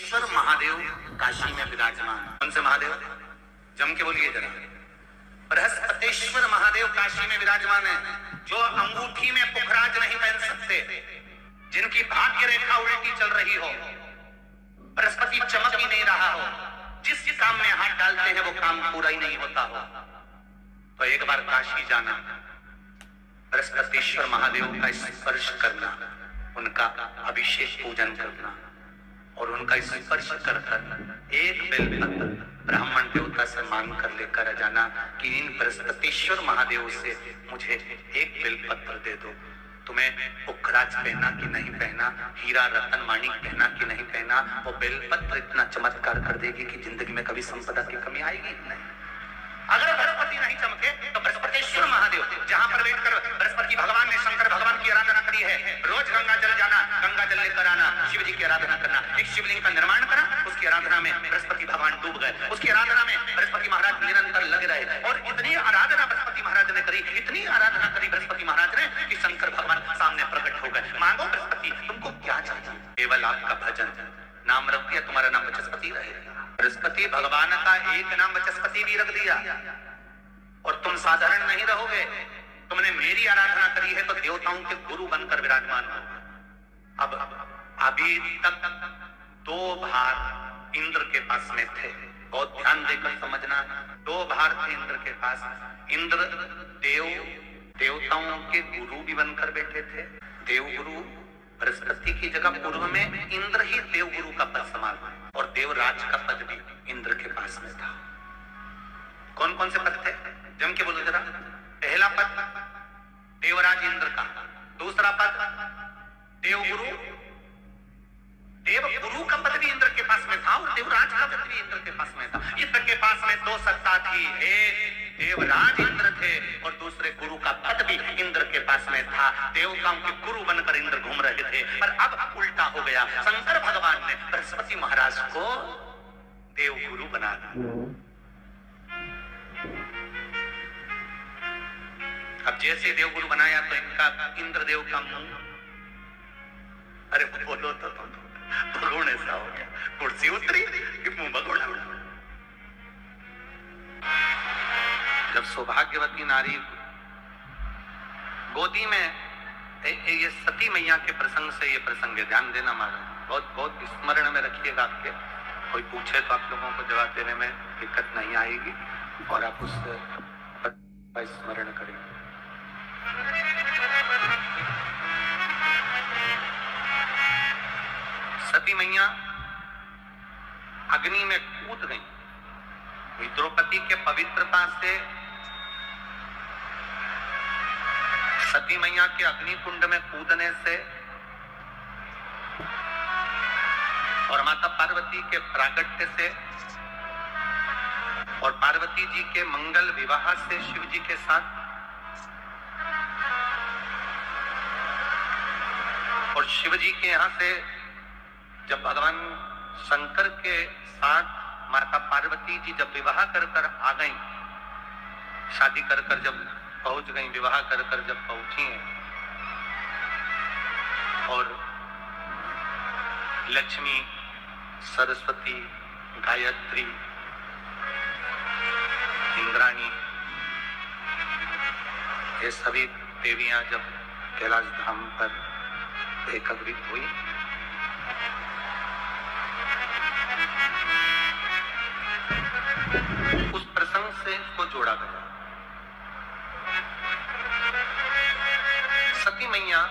बृहस्पतेश्वर महादेव काशी में विराजमान। कौन से महादेव? जम के बोलिए जरा। बृहस्पतेश्वर महादेव काशी में विराजमान है, जो अंगूठी में पुखराज नहीं पहन सकते, जिनकी भाग्य रेखा उल्टी चल रही हो, बृहस्पति चमक ही नहीं रहा हो, जिस काम में हाथ डालते हैं वो काम पूरा ही नहीं होता हो, तो एक बार काशी जाना, बृहस्पतेश्वर महादेव का स्पर्श करना, उनका अभिषेक पूजन करना और उनका स्पर्श कर एक बेलपत्र ब्राह्मण देवता से मांग कर लेकर जाना कि इन बृहस्पतेश्वर महादेव से मुझे एक बेलपत्र दे दो। तुम्हें पुखराज पहना कि नहीं पहना, हीरा रतन माणिक पहना कि नहीं पहना, वो बेलपत्र इतना चमत्कार कर देगी कि जिंदगी में कभी संपदा की कमी आएगी नहीं। अगर बृहस्पति नहीं चमके तो बृहस्पतेश्वर महादेव, जहां पर बैठकर बृहस्पति भगवान ने शंकर भगवान की आराधना करी है, रोज गंगा जल जाना, गंगा जल लेकर आना, शिव जी की आराधना करना, एक शिवलिंग का निर्माण करा, उसकी आराधना में बृहस्पति भगवान डूब गए, उसकी आराधना में बृहस्पति महाराज निरंतर लगे रहे और इतनी आराधना बृहस्पति महाराज ने करी, इतनी आराधना करी बृहस्पति महाराज ने कि शंकर भगवान सामने प्रकट हो गए। मांगो बृहस्पति, तुमको क्या चाहिए? केवल आपका भजन, नाम रख दिया, तुम्हारा नाम बृहस्पति रहेगा। बृहस्पति भगवान का एक नाम बृहस्पति भी रख दिया और तुम साधारण नहीं रहोगे। तुमने मेरी आराधना करी है तो देवताओं के गुरु बनकर विराजमान हो। अब अभी तक 2 भार इंद्र के पास में थे, बहुत ध्यान देकर समझना, 2 भार थे इंद्र के पास। इंद्र देवताओं के गुरु भी बनकर बैठे थे। देवगुरु बृहस्पति की जगह पूर्व में इंद्र ही देवगुरु का पद संभाला और देवराज का पद भी इंद्र के पास में था। कौन कौन से पद थे? जम के बोलो जरा। पहला पद देवराज इंद्र का, दूसरा पद देवगुरु, देवगुरु का पद भी इंद्र के पास में था और देवराज का पद भी इंद्र के पास में था। इंद्र के पास में 2 सत्ता थी, एक देवराज इंद्र थे और दूसरे गुरु का पद भी इंद्र के पास में था। देवताओं के गुरु बनकर इंद्र घूम रहे थे, पर अब उल्टा हो गया। शंकर भगवान ने बृहस्पति महाराज को देवगुरु बना दिया। अब जैसे देवगुरु बनाया तो इनका इंद्रदेव का मुंह, अरे बोलो तो भगोड़े सा हो गया, कुर्सी उतरी कि मुंह भगोड़ा। जब सौभाग्यवती नारी गोदी में, ये सती मैया के प्रसंग से ये प्रसंग है, ध्यान देना महाराज, बहुत बहुत स्मरण में रखिएगा। आपके कोई पूछे तो आप लोगों को जवाब देने में दिक्कत नहीं आएगी और आप उससे स्मरण करेंगे। सती मैया अग्नि में कूद गई। द्रौपदी के पवित्रता से सती मैया के अग्नि कुंड में कूदने से और माता पार्वती के प्रागट्य से और पार्वती जी के मंगल विवाह से शिव जी के साथ और शिव जी के यहां से जब भगवान शंकर के साथ माता पार्वती जी जब विवाह कर आ गई, शादी कर जब पहुंच गई, विवाह कर जब पहुंची हैं और लक्ष्मी, सरस्वती, गायत्री, इंद्राणी, ये सभी देवियां जब कैलाश धाम पर एकत्रित हुई, उस प्रसंग से इसको जोड़ा गया। सती मैया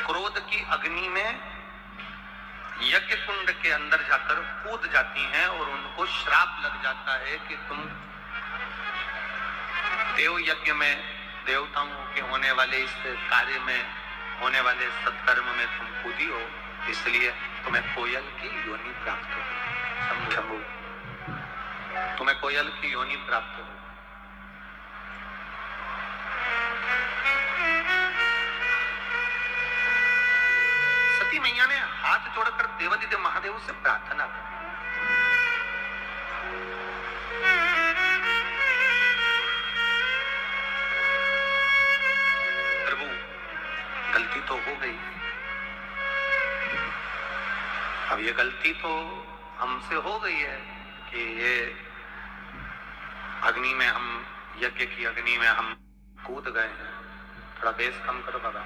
क्रोध की अग्नि में यज्ञ कुंड के अंदर जाकर कूद जाती हैं और उनको श्राप लग जाता है कि तुम देव यज्ञ में, देवताओं के होने वाले इस कार्य में, होने वाले सत्कर्म में तुम कूदी हो, इसलिए तुम्हें कोयल की योनि प्राप्त हो। समझो, तुम्हें कोयल की योनि प्राप्त हो। सती मैया ने हाथ जोड़कर देवादिदेव महादेव से प्रार्थना की, प्रभु गलती तो हो गई, अब ये गलती तो हमसे हो गई है कि ये अग्नि में हम, यज्ञ की अग्नि में हम कूद गए हैं। थोड़ा बेस कम करो बाबा।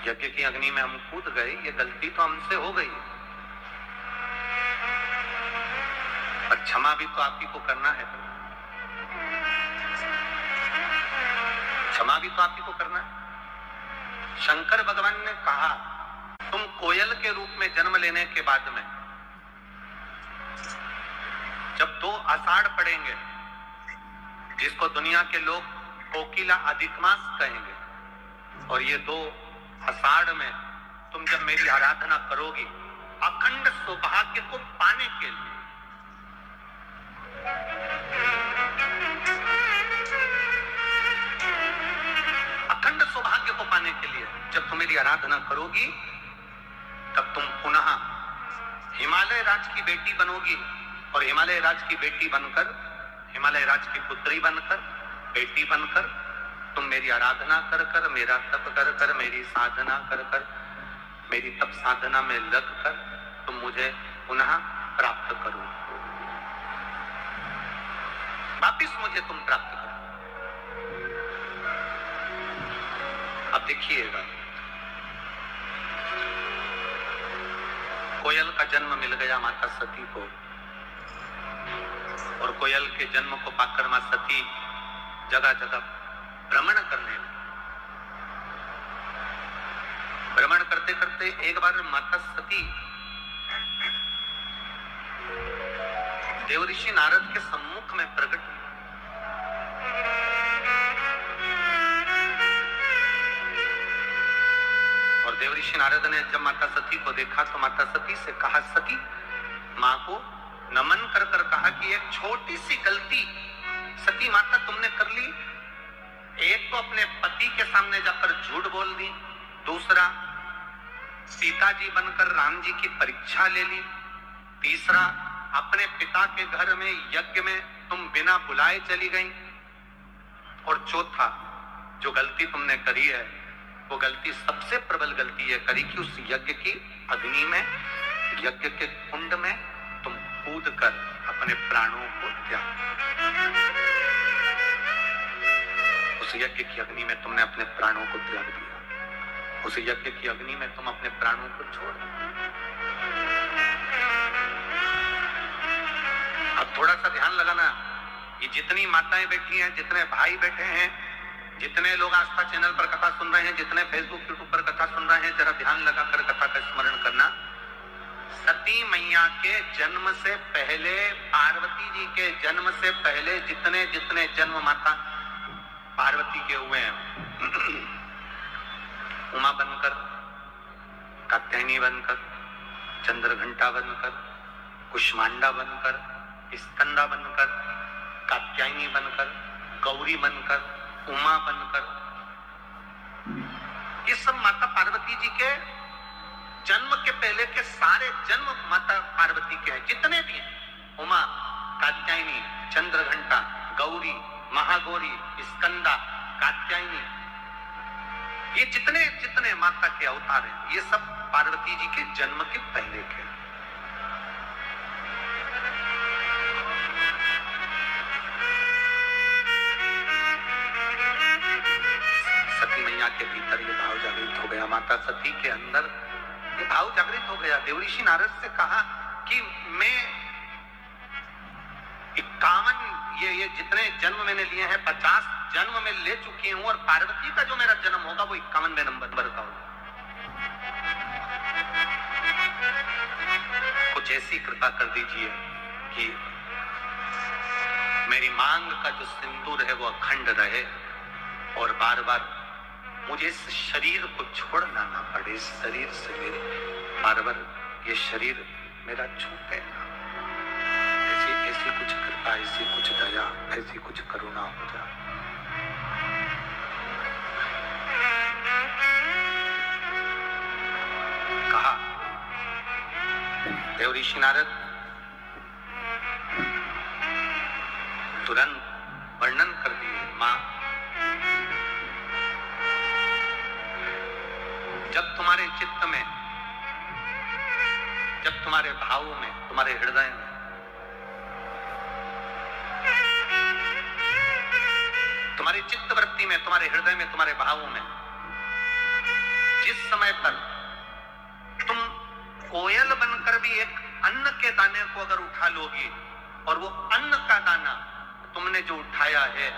यज्ञ की अग्नि में हम कूद गए, ये गलती तो हमसे हो गई, पर क्षमा भी तो आप ही को करना है। क्षमा भी तो आप ही को करना है। शंकर भगवान ने कहा तुम कोयल के रूप में जन्म लेने के बाद में जब 2 आषाढ़ पड़ेंगे, जिसको दुनिया के लोग कोकिला अधिक मास कहेंगे, और ये 2 आषाढ़ में तुम जब मेरी आराधना करोगी अखंड सौभाग्य को पाने के लिए, अखंड सौभाग्य को पाने के लिए जब तुम मेरी आराधना करोगी, तब तुम पुनः हिमालय राज की बेटी बनोगी, और हिमालय राज की बेटी बनकर, हिमालय राज की पुत्री बनकर, बेटी बनकर तुम मेरी आराधना कर कर, मेरा तप कर कर, मेरी साधना कर कर, मेरी तप साधना में लग कर तुम मुझे पुनः प्राप्त करो, वापिस मुझे तुम प्राप्त करो। अब देखिएगा, कोयल का जन्म मिल गया माता सती को, और कोयल के जन्म को पाकर मां सती जगह जगह भ्रमण करने लगी। भ्रमण करते करते एक बार माता सती देवऋषि नारद के सम्मुख में प्रकट हुई। और देवऋषि नारद ने जब माता सती को देखा तो माता सती से कहा, सती मां को नमन कर कर कहा कि एक छोटी सी गलती सती माता तुमने कर ली। एक तो अपने पति के सामने जाकर झूठ बोल दी, दूसरा सीता जी बनकर राम जी की परीक्षा ले ली, तीसरा अपने पिता के घर में यज्ञ में तुम बिना बुलाए चली गई, और चौथा जो गलती तुमने करी है वो गलती, सबसे प्रबल गलती ये करी कि उस यज्ञ की अग्नि में, यज्ञ के कुंड में तुम कूद कर अपने प्राणों को त्याग, उस यज्ञ की अग्नि में तुमने अपने प्राणों को त्याग दिया, उस यज्ञ की अग्नि में तुम अपने प्राणों को छोड़ दिया। अब थोड़ा सा ध्यान लगाना, ये जितनी माताएं बैठी हैं, जितने भाई बैठे हैं, जितने लोग आस्था चैनल पर कथा सुन रहे हैं, जितने फेसबुक यूट्यूब पर कथा सुन रहे हैं, जरा ध्यान लगाकर कथा का स्मरण करना। सती मैया के जन्म से पहले, पार्वती जी के जन्म से पहले जितने जितने जन्म माता पार्वती के हुए हैं, उमा बनकर, कात्यायनी बनकर, चंद्रघंटा बनकर, कुष्मांडा बनकर, स्कंदा बनकर, कात्यायनी बनकर, गौरी बनकर, उमा बनकर, ये सब माता पार्वती जी के जन्म के पहले के सारे जन्म माता पार्वती के हैं, जितने भी हैं, उमा, कात्यायनी, चंद्रघंटा, गौरी, महागौरी, स्कंदा, कात्यायनी, ये जितने जितने माता के अवतार हैं, ये सब पार्वती जी के जन्म के पहले के हैं। सती मैया के भीतर ये भाव जागृत हो गया, माता सती के अंदर ये भाव जागृत हो गया। देवऋषि नारद से कहा कि मैं 51 ये जितने जन्म मैंने लिए हैं 50 जन्म में ले चुकी हूं, और पार्वती का जो मेरा जन्म होगा वो 51वें नंबर का होगा। कुछ ऐसी कृपा कर दीजिए कि मेरी मांग का जो सिंदूर है वो अखंड रहे, और बार बार मुझे इस शरीर को छोड़ना ना पड़े, इस शरीर से मेरे बार बार ये शरीर मेरा छूटे ना। ऐसी कुछ कृपा, ऐसी कुछ दया, ऐसी कुछ करुणा हो जाए। कहा देवऋषि नारद तुरंत वर्णन कर दिए, मां जब तुम्हारे चित्त में जब तुम्हारे भावों में, तुम्हारे हृदय में, तुम्हारी चित्तवृत्ति में, तुम्हारे हृदय में, तुम्हारे भावों में जिस समय पर तुम कोयल बनकर भी एक अन्न के दाने को अगर उठा लोगी, और वो अन्न का दाना तुमने जो उठाया है,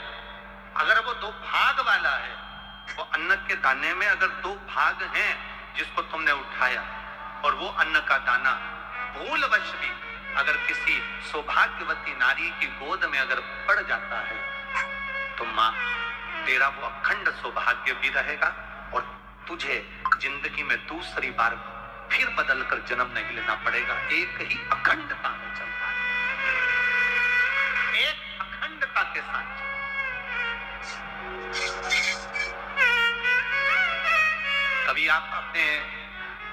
अगर वो 2 भाग वाला है, वो अन्न के दाने में अगर 2 भाग हैं जिसको तुमने उठाया, और वो अन्न का दाना भूलवश भी अगर किसी सौभाग्यवती नारी की गोद में अगर पड़ जाता है, तो मां, तेरा वो अखंड सौभाग्य भी रहेगा और तुझे जिंदगी में दूसरी बार फिर बदलकर जन्म नहीं लेना पड़ेगा। एक ही अखंडता में चलता है, एक अखंडता के साथ। कभी आप अपने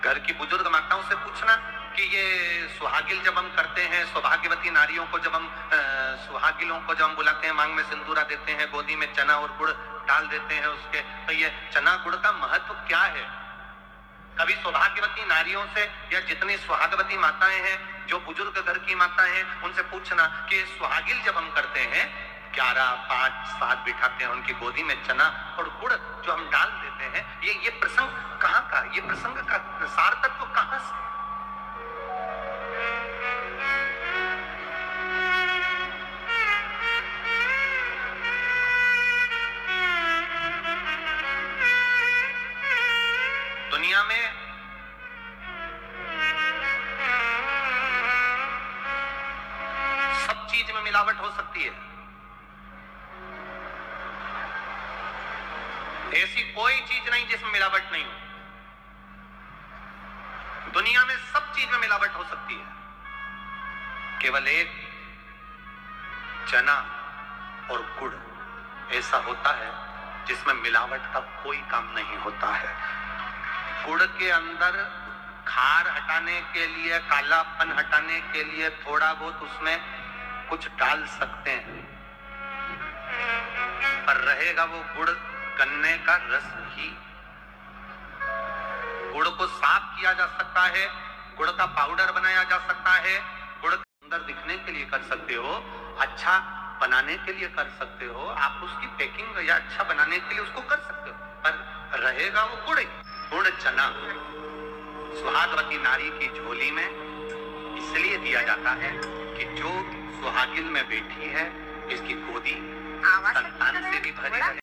घर की बुजुर्ग माताओं से पूछना कि ये सुहागिल जब हम करते हैं, सौभाग्यवती नारियों को जब हम सुहागिलों को जब हम बुलाते हैं, मांग में सिंदूरा देते हैं, गोदी में चना और गुड़ डाल देते हैं उसके, तो ये चना गुड़ का महत्व क्या है? कभी सौभाग्यवती नारियों से या जितनी सुहागवती माताएं हैं, जो बुजुर्ग घर की माताएं हैं, उनसे पूछना कि सुहागिल जब हम करते हैं, 11, 5, 7 बिठाते हैं, उनकी गोदी में चना और गुड़ जो हम डाल देते हैं, ये प्रसंग कहाँ का, ये प्रसंग का सार तत्व कहाँ से? दुनिया में सब चीज में मिलावट हो सकती है, ऐसी कोई चीज नहीं जिसमें मिलावट नहीं हो। दुनिया में सब चीज में मिलावट हो सकती है, केवल एक चना और गुड़ ऐसा होता है जिसमें मिलावट का कोई काम नहीं होता है। गुड़ के अंदर खार हटाने के लिए, कालापन हटाने के लिए थोड़ा बहुत उसमें कुछ डाल सकते हैं, पर रहेगा वो गुड़ गन्ने का रस ही। गुड़ को साफ किया जा सकता है, गुड़ का पाउडर बनाया जा सकता है, गुड़ अंदर दिखने के लिए कर सकते हो, अच्छा बनाने के लिए कर सकते हो, आप उसकी पैकिंग या अच्छा बनाने के लिए उसको कर सकते हो, पर रहेगा वो गुड़। गुड़ चना सुहागवती नारी की झोली में इसलिए दिया जाता है कि जो सुहागिन में बैठी है, इसकी गोदी संतान से भी भरी है।